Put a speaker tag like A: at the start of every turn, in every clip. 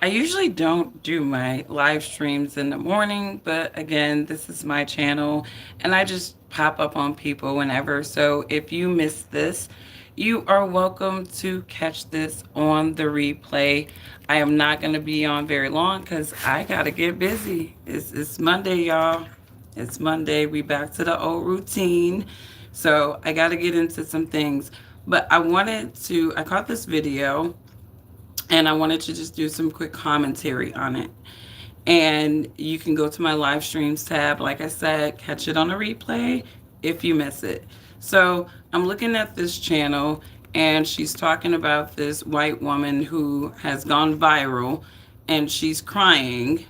A: I usually don't do my live streams in the morning, but again, this is my channel and I just pop up on people whenever. So if you miss this, you are welcome to catch this on the replay. I am not going to be on very long because I got to get busy. It's Monday, y'all. It's Monday. We back to the old routine. So I got to get into some things. But I caught this video and I wanted to just do some quick commentary on it. And you can go to my live streams tab, like I said, catch it on a replay if you miss it. So I'm looking at this channel, and she's talking about this white woman who has gone viral, and she's crying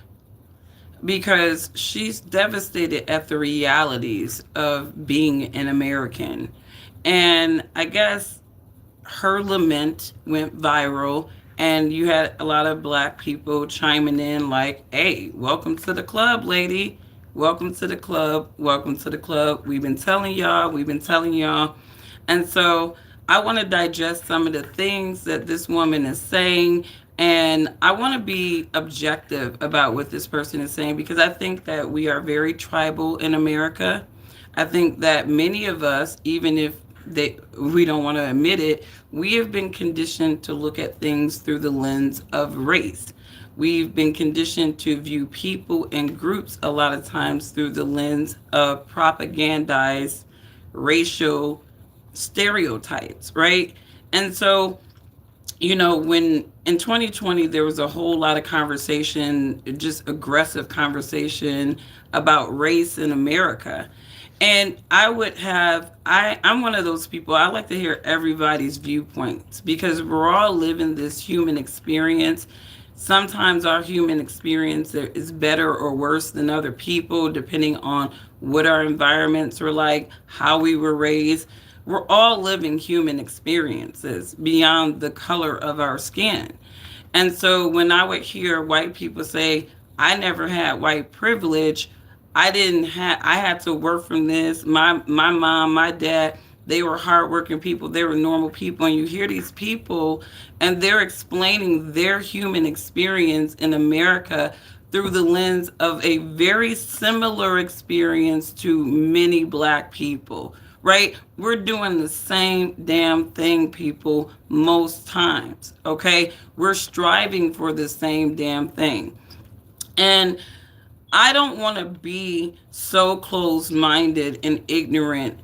A: because she's devastated at the realities of being an American. And I guess her lament went viral, and you had a lot of black people chiming in like, hey, welcome to the club, lady, welcome to the club, welcome to the club, we've been telling y'all. And so I want to digest some of the things that this woman is saying, and I want to be objective about what this person is saying, because I think that we are very tribal in America. I think that many of us, even if we don't want to admit it, we have been conditioned to look at things through the lens of race. We've been conditioned to view people and groups a lot of times through the lens of propagandized racial stereotypes, right? And so, when in 2020 there was a whole lot of conversation, just aggressive conversation about race in America. And I'm one of those people, I like to hear everybody's viewpoints because we're all living this human experience. Sometimes our human experience is better or worse than other people, depending on what our environments were like, how we were raised. We're all living human experiences beyond the color of our skin. And so when I would hear white people say, I never had white privilege, I had to work from this. My mom, my dad, they were hardworking people, they were normal people. And you hear these people and they're explaining their human experience in America through the lens of a very similar experience to many black people, right? We're doing the same damn thing, people, most times, okay? We're striving for the same damn thing. And I don't want to be so closed minded and ignorant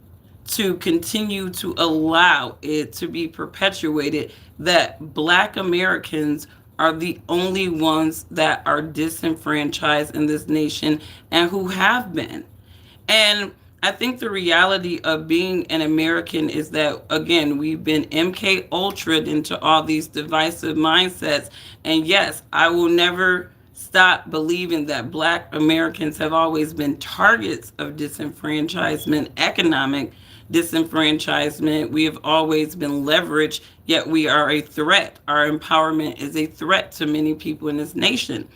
A: to continue to allow it to be perpetuated that black Americans are the only ones that are disenfranchised in this nation and who have been. And I think the reality of being an American is that, again, we've been MK ultra'd into all these divisive mindsets. And yes, I will never stop believing that black Americans have always been targets of disenfranchisement, economic disenfranchisement. We have always been leveraged, yet we are a threat. Our empowerment is a threat to many people in this nation.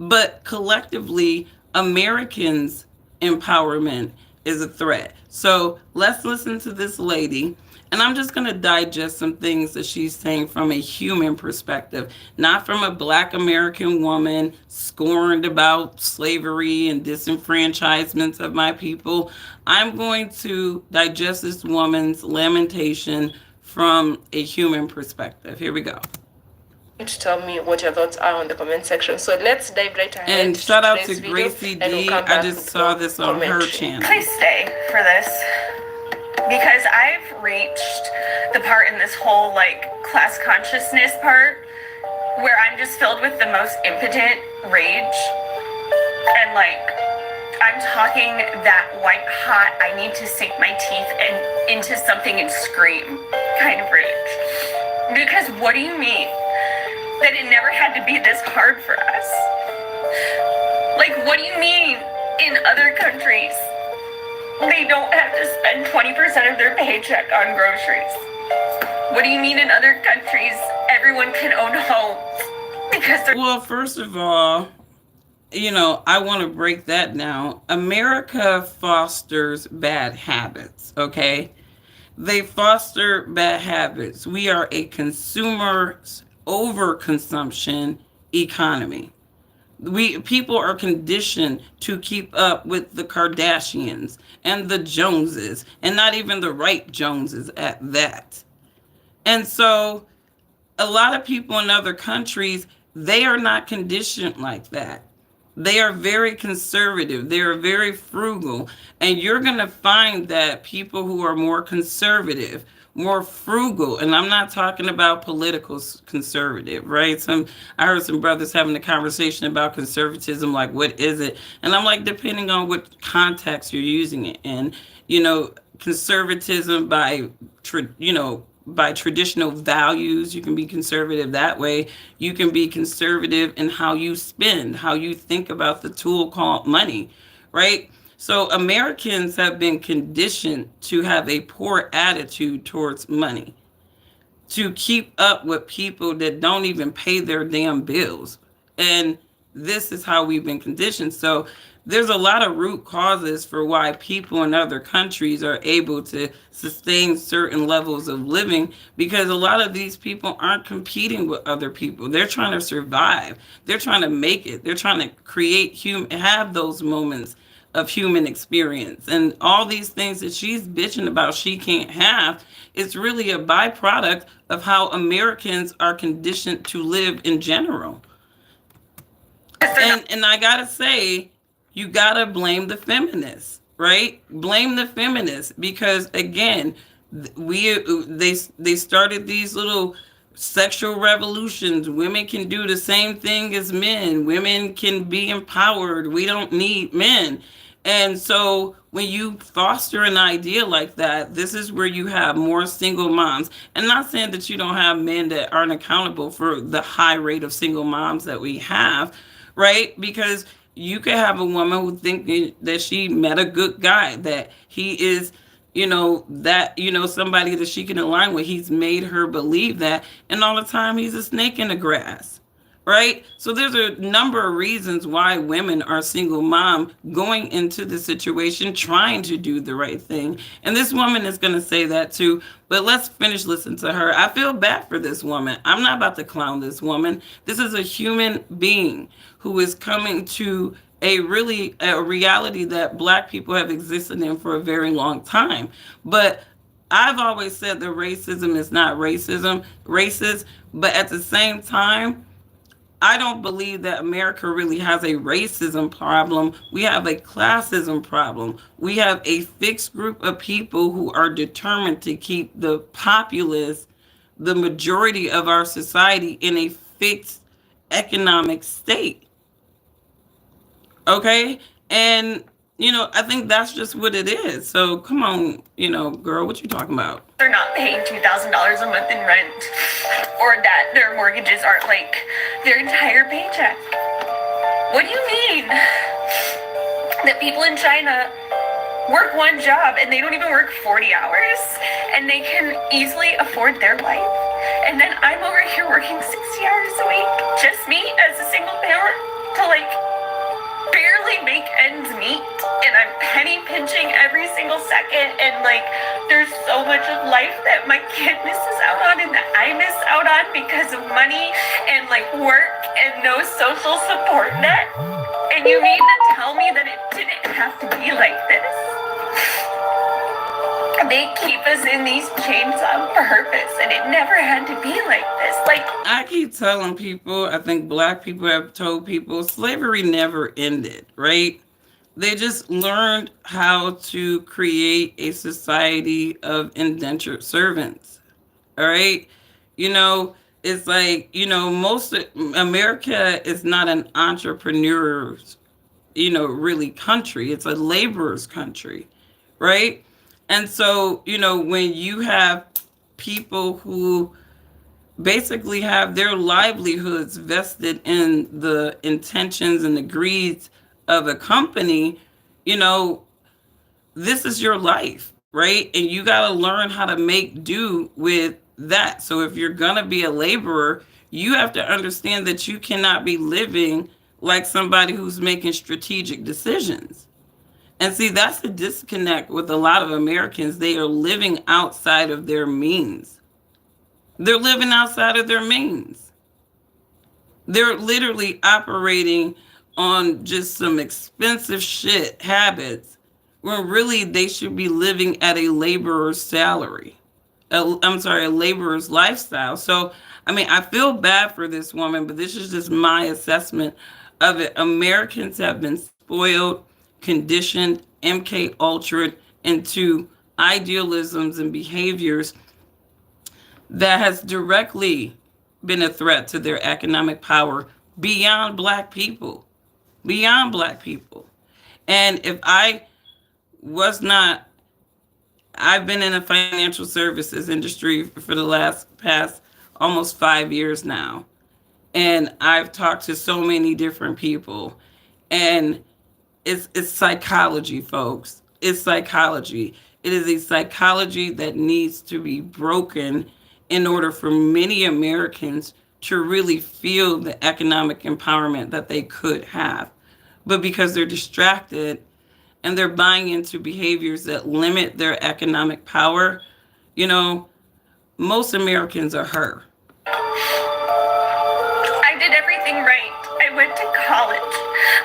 A: But collectively, Americans' empowerment is a threat. So let's listen to this lady. And I'm just going to digest some things that she's saying from a human perspective, not from a black American woman scorned about slavery and disenfranchisements of my people. I'm going to digest this woman's lamentation from a human perspective. Here we go.
B: To tell me what your thoughts are on the comment section. So let's dive right ahead.
A: And shout out to Gracie D. I just saw this on her channel.
C: Please stay for this because I've reached the part in this whole class consciousness part where I'm just filled with the most impotent rage and I'm talking that white hot, I need to sink my teeth into something and scream kind of rage. Because what do you mean that it never had to be this hard for us? What do you mean in other countries they don't have to spend 20% of their paycheck on groceries? What do you mean in other countries everyone can own homes because they're...
A: Well, first of all, I want to break that down. America fosters bad habits, okay? They foster bad habits. We are a consumer's overconsumption economy. We people are conditioned to keep up with the Kardashians and the Joneses, and not even the right Joneses at that. And so a lot of people in other countries, they are not conditioned like that. They are very conservative. They are very frugal. And you're going to find that people who are more conservative, more frugal, and I'm not talking about political conservative, right? I heard some brothers having a conversation about conservatism, like what is it? And I'm like, depending on what context you're using it in, conservatism by traditional values. You can be conservative that way. You can be conservative in how you spend, how you think about the tool called money, right? So Americans have been conditioned to have a poor attitude towards money, to keep up with people that don't even pay their damn bills. And this is how we've been conditioned. So there's a lot of root causes for why people in other countries are able to sustain certain levels of living, because a lot of these people aren't competing with other people. They're trying to survive. They're trying to make it. They're trying to have those moments of human experience. And all these things that she's bitching about she can't have, it's really a byproduct of how Americans are conditioned to live in general. And I gotta say, you gotta blame the feminists, right? Blame the feminists, because again, they started these little sexual revolutions. Women can do the same thing as men. Women can be empowered. We don't need men. And so when you foster an idea like that, this is where you have more single moms. And not saying that you don't have men that aren't accountable for the high rate of single moms that we have, right? Because you could have a woman who thinks that she met a good guy, that he is, somebody that she can align with. He's made her believe that, and all the time he's a snake in the grass, right? So there's a number of reasons why women are single mom going into the situation, trying to do the right thing. And this woman is going to say that too. But let's finish listening to her. I feel bad for this woman. I'm not about to clown this woman. This is a human being who is coming to a reality that Black people have existed in for a very long time. But I've always said that racism is not racist, but at the same time, I don't believe that America really has a racism problem. We have a classism problem. We have a fixed group of people who are determined to keep the populace, the majority of our society, in a fixed economic state. Okay? And, I think that's just what it is. So come on, girl, what you talking about?
C: They're not paying $2,000 a month in rent, or that their mortgages aren't like their entire paycheck. What do you mean that people in China work one job and they don't even work 40 hours and they can easily afford their life? And then I'm over here working 60 hours a week, just me as a single parent, to barely make ends meet, and I'm penny pinching every single second, and there's so much of life that my kid misses out on and that I miss out on because of money and work and no social support net. And you mean to tell me that it didn't have to be like this? They keep us in these chains on purpose, and it never had to be like this.
A: I keep telling people, I think Black people have told people, slavery never ended, right? They just learned how to create a society of indentured servants, all right? It's most of America is not an entrepreneur's, really country. It's a laborer's country, right? And so, when you have people who basically have their livelihoods vested in the intentions and the greeds of a company, this is your life, right? And you got to learn how to make do with that. So if you're going to be a laborer, you have to understand that you cannot be living like somebody who's making strategic decisions. And see, that's the disconnect with a lot of Americans. They are living outside of their means. They're living outside of their means. They're literally operating on just some expensive shit habits when really they should be living at a laborer's salary. I'm sorry, a laborer's lifestyle. So, I mean, I feel bad for this woman, but this is just my assessment of it. Americans have been spoiled, conditioned, MK ultra into idealisms and behaviors that has directly been a threat to their economic power beyond black people. Beyond black people. And if I was not, I've been in the financial services industry for the last past almost 5 years now. And I've talked to so many different people. And it's psychology, folks. It's psychology. It is a psychology that needs to be broken in order for many Americans to really feel the economic empowerment that they could have. But because they're distracted and they're buying into behaviors that limit their economic power, you know, most Americans are her.
C: I did everything right. I went to college.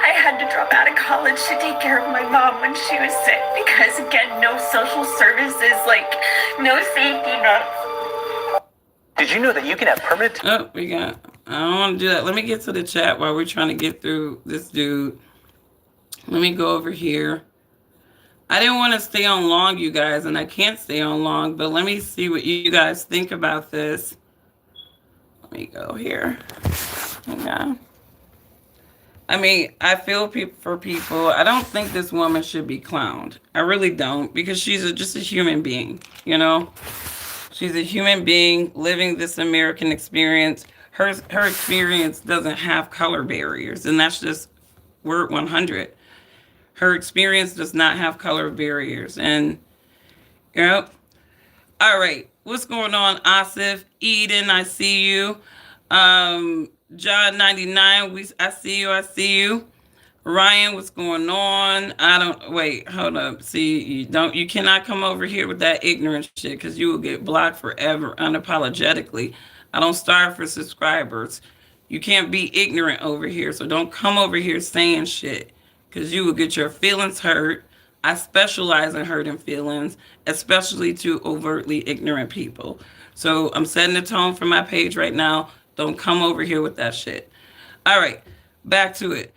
C: I had to drop out of college to take care of my mom when she was sick because, again, no social services, like no safety nets.
D: Did you know that you can have permanent?
A: Oh, we got. I don't want to do that. Let me get to the chat while we're trying to get through this dude. Let me go over here. I didn't want to stay on long, you guys, and I can't stay on long, but let me see what you guys think about this. Let me go here. Yeah. I mean, I feel for people. I don't think this woman should be clowned. I really don't, because she's just a human being, you know? She's a human being living this American experience. Her experience doesn't have color barriers, and that's just word 100. Her experience does not have color barriers, and you know. All right, what's going on, Asif? Eden, I see you. John 99, I see you. I see you. Ryan, what's going on? I don't wait. Hold up. See, you cannot come over here with that ignorant shit because you will get blocked forever, unapologetically. I don't starve for subscribers. You can't be ignorant over here, so don't come over here saying shit because you will get your feelings hurt. I specialize in hurting feelings, especially to overtly ignorant people. So I'm setting the tone for my page right now. Don't come over here with that shit. All right, back to it.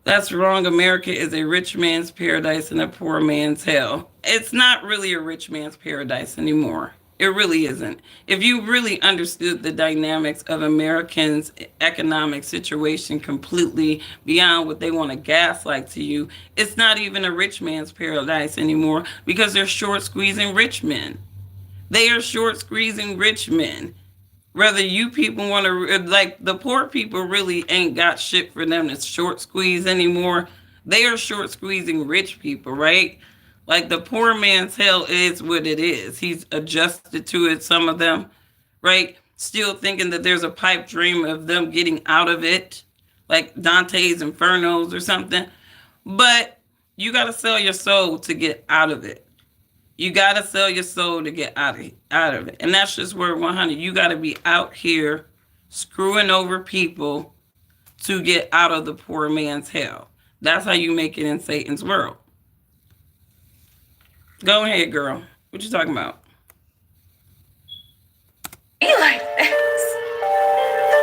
A: That's wrong. America is a rich man's paradise and a poor man's hell. It's not really a rich man's paradise anymore. It really isn't. If you really understood the dynamics of Americans' economic situation completely beyond what they want to gaslight to you, it's not even a rich man's paradise anymore because they're short squeezing rich men. They are short squeezing rich men. Whether you people want to, like, the poor people really ain't got shit for them to short squeeze anymore. They are short squeezing rich people, right? Like, the poor man's hell is what it is. He's adjusted to it, some of them, right? Still thinking that there's a pipe dream of them getting out of it, like Dante's Infernos or something. But you got to sell your soul to get out of it. You got to sell your soul to get out of it. And that's just word 100. You got to be out here screwing over people to get out of the poor man's hell. That's how you make it in Satan's world. Go ahead, girl. What you talking about?
C: Be like this.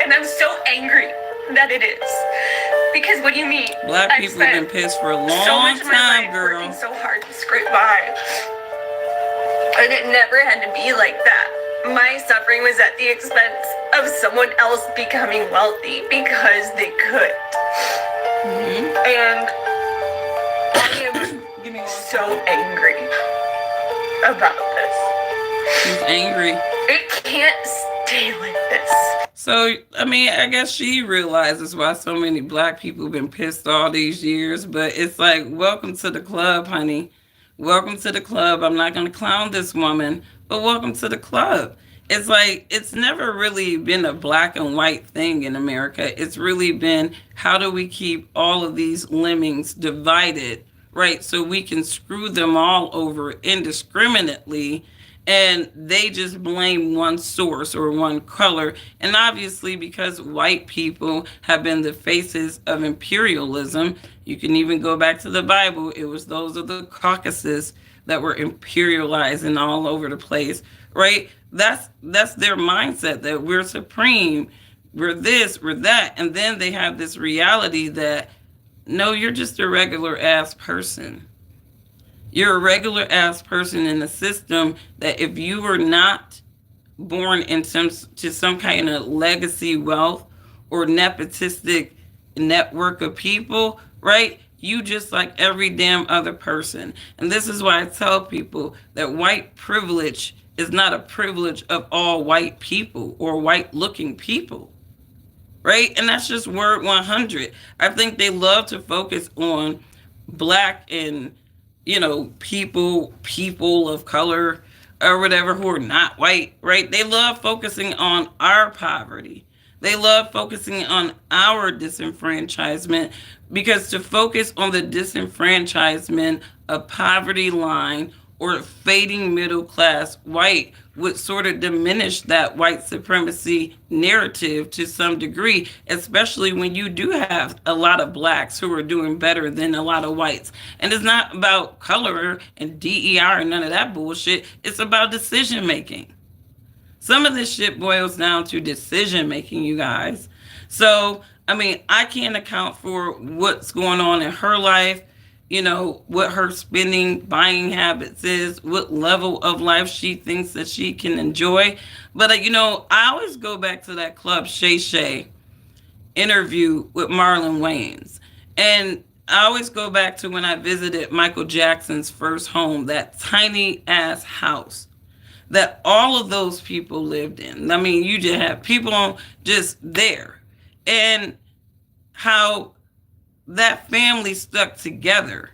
C: And I'm so angry that it is. Because what do you mean?
A: Black people have been pissed for a long
C: so much of my
A: time,
C: life
A: girl.
C: Working so hard to scrape by. And it never had to be like that. My suffering was at the expense of someone else becoming wealthy because they could. Mm-hmm. And I am so angry about this.
A: She's angry.
C: It can't stay like this.
A: So, I mean, I guess she realizes why so many black people have been pissed all these years. But it's like, welcome to the club, honey. Welcome to the club. I'm not going to clown this woman, but welcome to the club. It's like, it's never really been a black and white thing in America. It's really been, how do we keep all of these lemmings divided, right? So we can screw them all over indiscriminately And they just blame one source or one color. And obviously, because white people have been the faces of imperialism, you can even go back to the Bible. It was those of the Caucasus that were imperializing all over the place, right? That's their mindset, that we're supreme, we're this, we're that. And then they have this reality that no, you're just a regular ass person. You're a regular ass person in a system that if you were not born to some kind of legacy wealth or nepotistic network of people, right? You just like every damn other person. And this is why I tell people that white privilege is not a privilege of all white people or white looking people, right? And that's just word 100. I think they love to focus on black and people of color or whatever who are not white, right? They love focusing on our poverty. They love focusing on our disenfranchisement, because to focus on the disenfranchisement of poverty line or fading middle class white would sort of diminish that white supremacy narrative to some degree, especially when you do have a lot of blacks who are doing better than a lot of whites. And it's not about color and DER and none of that bullshit. It's about decision making. Some of this shit boils down to decision making, you guys. So, I mean, I can't account for what's going on in her life, what her spending, buying habits is, what level of life she thinks that she can enjoy. But, I always go back to that Club Shay Shay interview with Marlon Wayans. And I always go back to when I visited Michael Jackson's first home, that tiny ass house that all of those people lived in. I mean, you just have people just there. And how that family stuck together.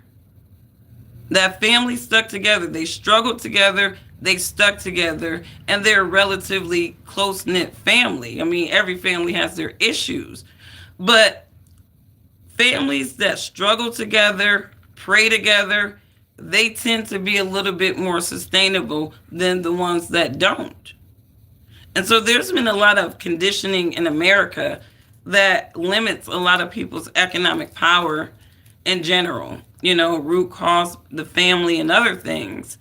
A: That family stuck together. They struggled together. They stuck together. And they're a relatively close-knit family. I mean, every family has their issues. But families that struggle together, pray together, they tend to be a little bit more sustainable than the ones that don't. And so there's been a lot of conditioning in America that limits a lot of people's economic power in general, root cause, the family and other things.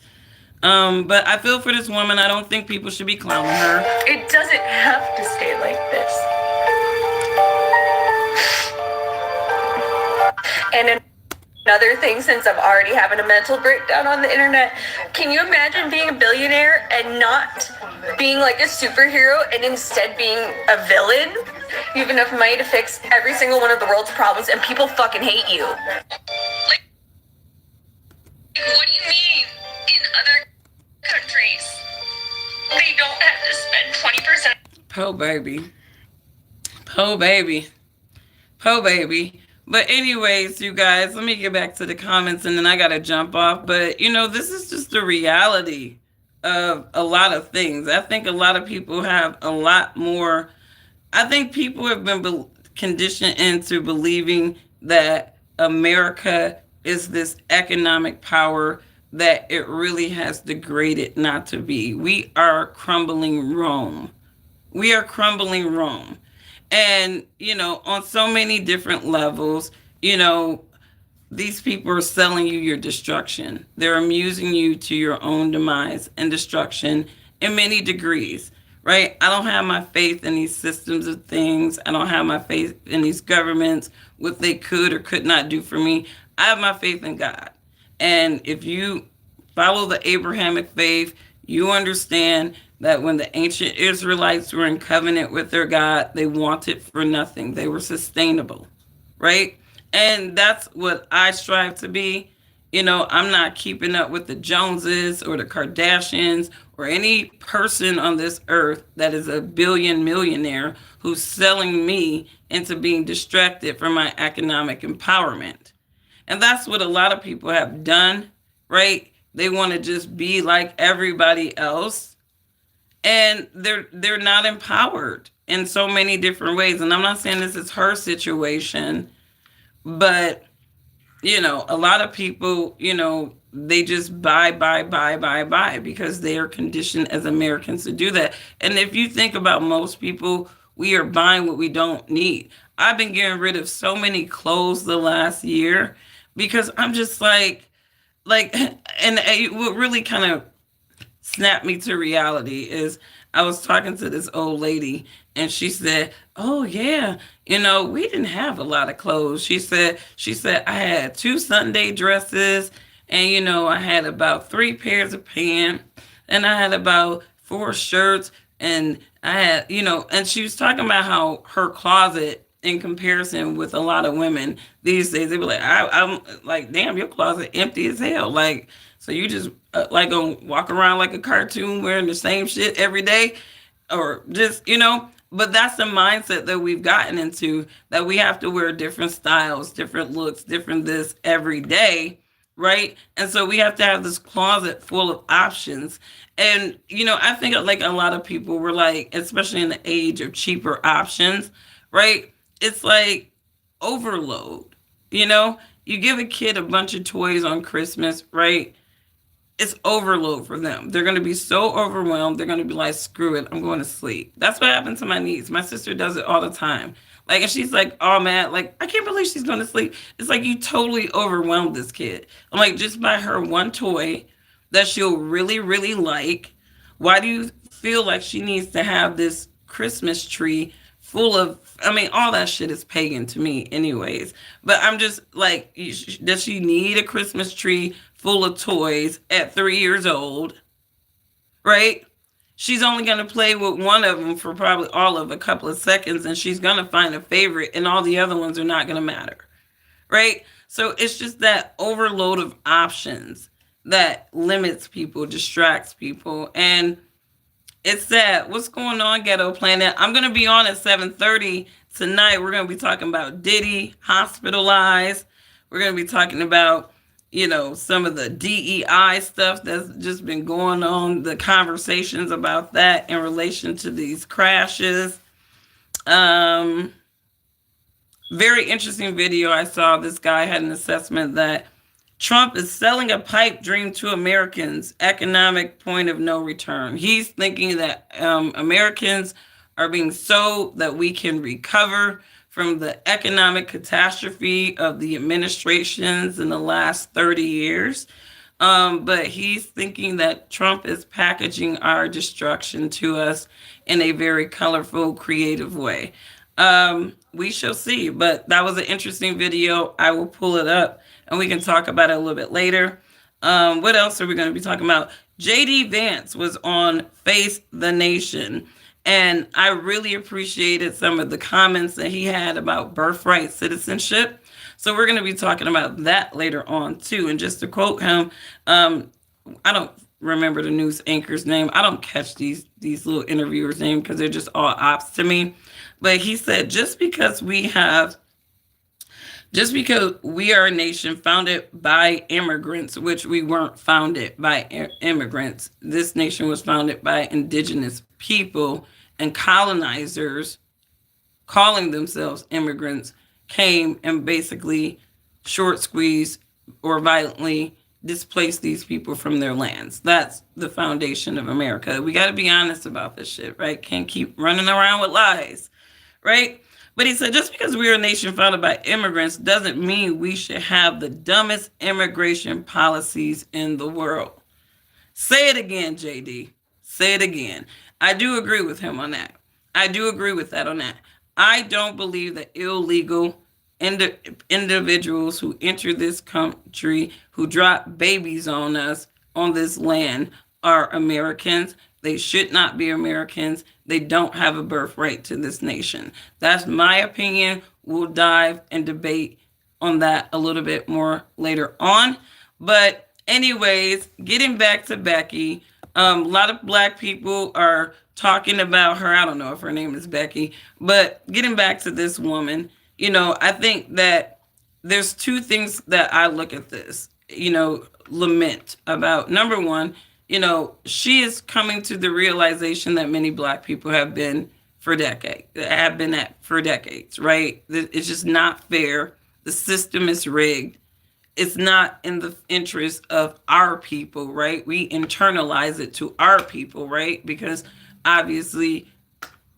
A: But I feel for this woman. I don't think people should be clowning her.
C: It doesn't have to stay like this. And another thing, since I'm already having a mental breakdown on the internet, can you imagine being a billionaire and not being like a superhero and instead being a villain? You have enough money to fix every single one of the world's problems and people fucking hate you. Like, what do you mean in other countries they don't have to spend 20%?
A: Po baby. Po baby. Po baby. But anyways, you guys, let me get back to the comments and then I got to jump off. But, this is just the reality of a lot of things. I think a lot of people have a lot more. I think people have been conditioned into believing that America is this economic power that it really has degraded not to be. We are crumbling Rome. We are crumbling Rome. And, on so many different levels, these people are selling you your destruction. They're amusing you to your own demise and destruction in many degrees, right? I don't have my faith in these systems of things. I don't have my faith in these governments, what they could or could not do for me. I have my faith in God. And if you follow the Abrahamic faith, you understand that when the ancient Israelites were in covenant with their God, they wanted for nothing. They were sustainable, right? And that's what I strive to be. I'm not keeping up with the Joneses or the Kardashians or any person on this earth that is a billion millionaire who's selling me into being distracted from my economic empowerment. And that's what a lot of people have done, right? They want to just be like everybody else. And they're not empowered in so many different ways. And I'm not saying this is her situation, but, a lot of people, they just buy because they are conditioned as Americans to do that. And if you think about most people, we are buying what we don't need. I've been getting rid of so many clothes the last year because I'm just like, and what really kind of snapped me to reality is I was talking to this old lady and she said, "Oh yeah, we didn't have a lot of clothes." She said I had two Sunday dresses and I had about three pairs of pants and I had about four shirts and I had, and she was talking about how her closet in comparison with a lot of women these days, they were like, I'm like, damn, your closet empty as hell. Like, so you just like gonna walk around like a cartoon wearing the same shit every day, or just But that's the mindset that we've gotten into, that we have to wear different styles, different looks, different this every day, right? And so we have to have this closet full of options. And I think like a lot of people were like, especially in the age of cheaper options, right? It's like overload. You give a kid a bunch of toys on Christmas, right? It's overload for them. They're going to be so overwhelmed. They're going to be like, screw it, I'm going to sleep. That's what happened to my niece. My sister does it all the time. Like, and she's like, oh man, like, I can't believe she's going to sleep. It's like you totally overwhelmed this kid. I'm like, just buy her one toy that she'll really, really like. Why do you feel like she needs to have this Christmas tree full of, I mean, all that shit is pagan to me anyways. But I'm just like, does she need a Christmas tree full of toys at 3 years old? Right? She's only going to play with one of them for probably all of a couple of seconds, and she's going to find a favorite, and all the other ones are not going to matter. Right? So it's just that overload of options that limits people, distracts people. And it's sad. What's going on, Ghetto Planet? I'm going to be on at 7:30 tonight. We're going to be talking about Diddy hospitalized. We're going to be talking about, some of the DEI stuff that's just been going on, the conversations about that in relation to these crashes. Very interesting video I saw. This guy had an assessment that Trump is selling a pipe dream to Americans, economic point of no return. He's thinking that Americans are being sold that we can recover from the economic catastrophe of the administrations in the last 30 years. But he's thinking that Trump is packaging our destruction to us in a very colorful, creative way. We shall see. But that was an interesting video. I will pull it up and we can talk about it a little bit later. What else are we going to be talking about? JD Vance was on Face the Nation, and I really appreciated some of the comments that he had about birthright citizenship. So we're going to be talking about that later on too. And just to quote him, I don't remember the news anchor's name. I don't catch these little interviewers' names because they're just all ops to me. But he said, just because we are a nation founded by immigrants, which we weren't founded by immigrants. This nation was founded by indigenous people, and colonizers, calling themselves immigrants, came and basically short squeezed or violently displaced these people from their lands. That's the foundation of America. We got to be honest about this shit, right? Can't keep running around with lies, right? But he said, just because we're a nation founded by immigrants doesn't mean we should have the dumbest immigration policies in the world. Say it again, JD. Say it again. I do agree with him on that. I do agree with that on that. I don't believe that illegal individuals who enter this country, who drop babies on us, on this land, are Americans. They should not be Americans. They don't have a birthright to this nation. That's my opinion. We'll dive and debate on that a little bit more later on. But anyways, getting back to Becky, a lot of Black people are talking about her. I don't know if her name is Becky, but getting back to this woman, I think that there's two things that I look at this, lament about. Number one, she is coming to the realization that many Black people have been for decades, right? It's just not fair. The system is rigged. it's not in the interest of our people, right? We internalize it to our people, right? Because obviously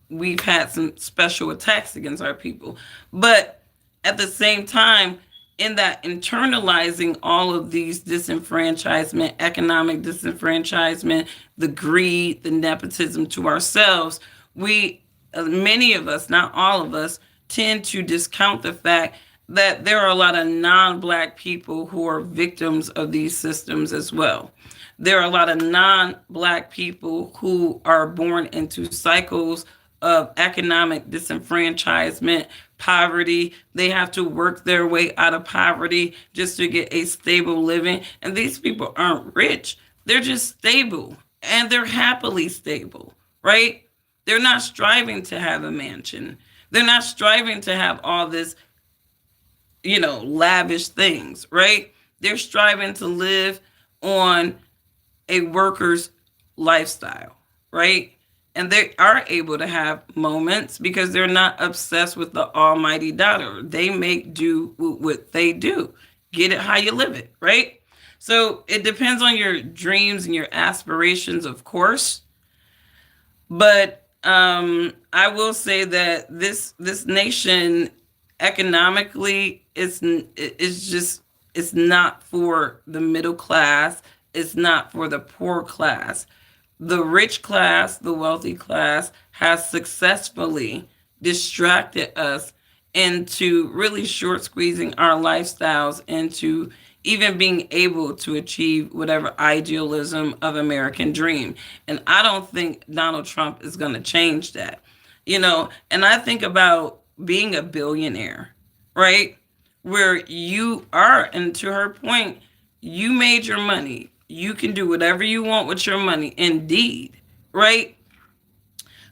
A: we've had some special attacks against our people. But at the same time, in that internalizing all of these disenfranchisement, economic disenfranchisement, the greed, the nepotism to ourselves, we, many of us, not all of us, tend to discount the fact that there are a lot of non-black people who are victims of these systems as well. There are a lot of non-black people who are born into cycles of economic disenfranchisement, poverty. They have to work their way out of poverty just to get a stable living. And these people aren't rich. They're just stable and they're happily stable, right? They're not striving to have a mansion. They're not striving to have all this, lavish things, right? They're striving to live on a worker's lifestyle, right? And they are able to have moments because they're not obsessed with the almighty dollar. They make do with what they do. Get it how you live it, right? So it depends on your dreams and your aspirations, of course. But I will say that this nation economically it's not for the middle class. It's not for the poor class. The rich class, the wealthy class, has successfully distracted us into really short squeezing our lifestyles into even being able to achieve whatever idealism of American dream. And I don't think Donald Trump is going to change that. And I think about being a billionaire, right? Where you are, and to her point, you made your money. You can do whatever you want with your money, indeed, right?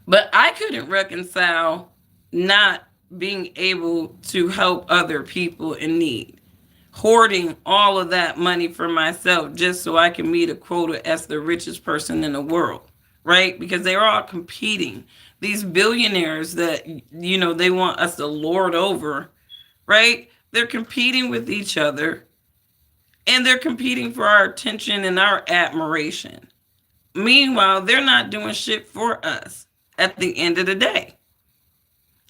A: But I couldn't reconcile not being able to help other people in need, hoarding all of that money for myself just so I can meet a quota as the richest person in the world, right? Because they're all competing. These billionaires that, they want us to lord over, right? They're competing with each other. And they're competing for our attention and our admiration. Meanwhile, they're not doing shit for us at the end of the day.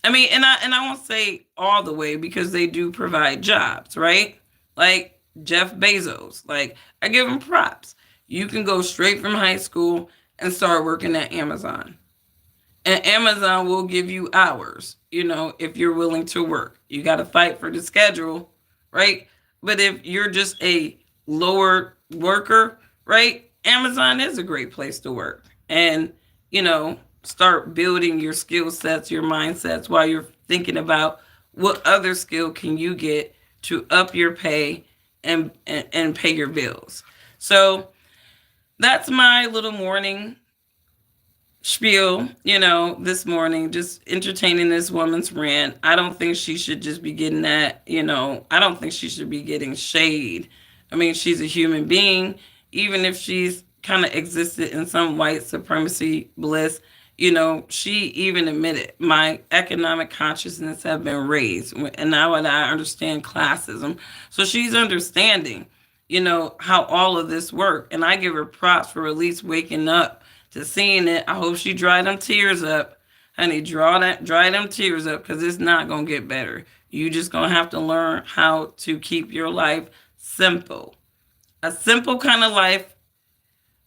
A: I mean, and I won't say all the way because they do provide jobs, right? Like Jeff Bezos. Like, I give him props. You can go straight from high school and start working at Amazon. And Amazon will give you hours, if you're willing to work. You got to fight for the schedule, right? But if you're just a lower worker, right, Amazon is a great place to work. And, start building your skill sets, your mindsets while you're thinking about what other skill can you get to up your pay and pay your bills. So that's my little morning spiel, this morning, just entertaining this woman's rant. I don't think she should just be getting that, I don't think she should be getting shade. I mean, she's a human being, even if she's kind of existed in some white supremacy bliss, she even admitted my economic consciousness have been raised. And now that I understand classism. So she's understanding, how all of this works. And I give her props for at least waking up to seeing it. I hope she dry them tears up. Honey, dry them tears up because it's not going to get better. You just going to have to learn how to keep your life simple. A simple kind of life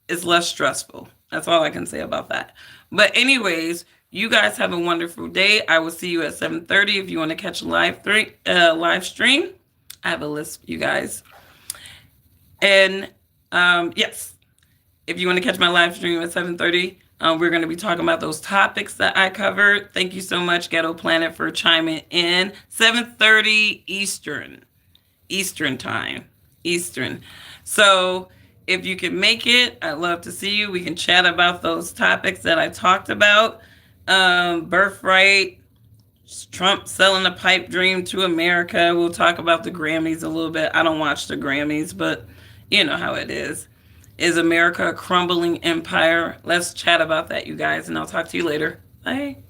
A: is less stressful. That's all I can say about that. But anyways, you guys have a wonderful day. I will see you at 7:30 if you want to catch a live stream. I have a list for you guys. And yes, if you want to catch my live stream at 7:30, we're going to be talking about those topics that I covered. Thank you so much, Ghetto Planet, for chiming in. 7:30 Eastern time. So if you can make it, I'd love to see you. We can chat about those topics that I talked about. Birthright, Trump selling a pipe dream to America. We'll talk about the Grammys a little bit. I don't watch the Grammys, but you know how it is. Is America a crumbling empire? Let's chat about that, you guys, and I'll talk to you later. Bye.